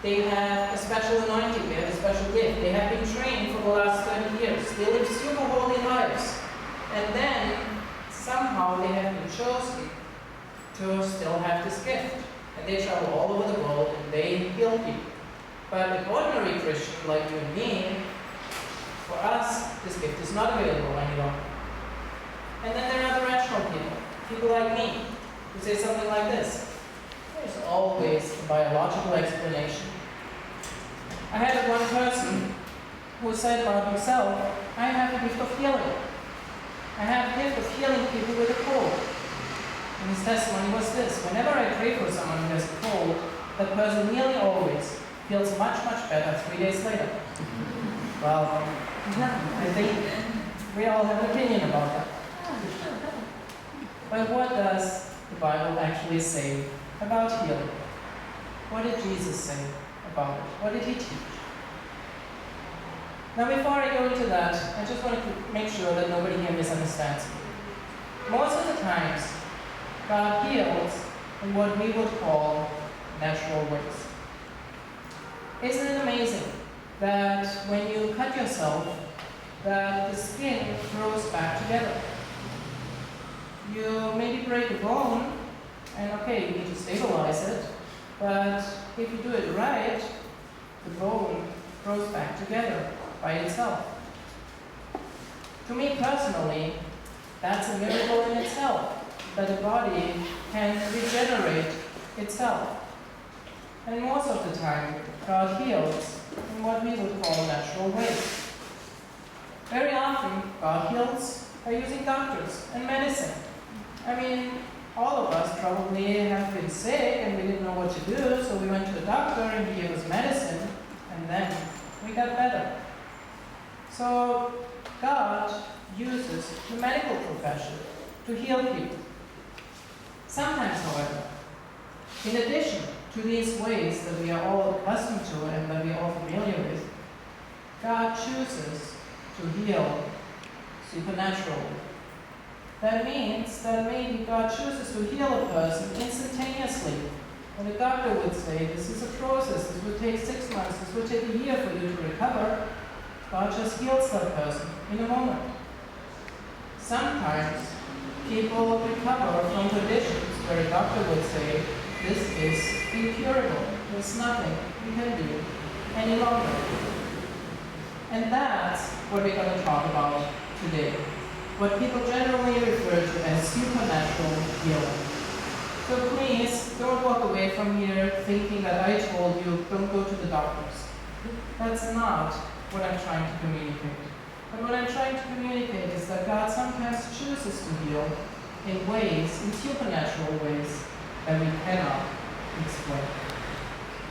They have a special anointing, they have a special gift. They have been trained for the last 30 years. They live super holy lives. And then, somehow, they have been chosen to still have this gift. And they travel all over the world and they heal people. But an ordinary Christian like you and me, for us, this gift is not available any longer. And then there are the rational people like me, who say something like this. There's always a biological explanation. I had one person who said about himself, I have a gift of healing. I have a gift of healing people with a cold. And his testimony was this: whenever I pray for someone who has a cold, that person nearly always feels much, much better 3 days later. Well, I think we all have an opinion about that. But what does the Bible actually say about healing? What did Jesus say about it? What did he teach? Now, before I go into that, I just want to make sure that nobody here misunderstands me. Most of the times, God heals in what we would call natural ways. Isn't it amazing that when you cut yourself, that the skin grows back together? You maybe break a bone, and okay, you need to stabilize it, but if you do it right, the bone grows back together by itself. To me personally, that's a miracle in itself, that the body can regenerate itself. And most of the time, God heals in what we would call natural ways. Very often, God heals by using doctors and medicine. I mean, all of us probably have been sick and we didn't know what to do, so we went to the doctor and he gave us medicine, and then we got better. So God uses the medical profession to heal people. Sometimes, however, in addition to these ways that we are all accustomed to and that we are all familiar with, God chooses to heal supernaturally. That means that maybe God chooses to heal a person instantaneously. When a doctor would say, this is a process, this would take 6 months, this would take a year for you to recover, God just heals that person in a moment. Sometimes people recover from conditions where a doctor would say, this is incurable, there's nothing we can do any longer. And that's what we're going to talk about today. What people generally refer to as supernatural healing. So please, don't walk away from here thinking that I told you, don't go to the doctors. That's not what I'm trying to communicate. But what I'm trying to communicate is that God sometimes chooses to heal in ways, in supernatural ways, that we cannot explain.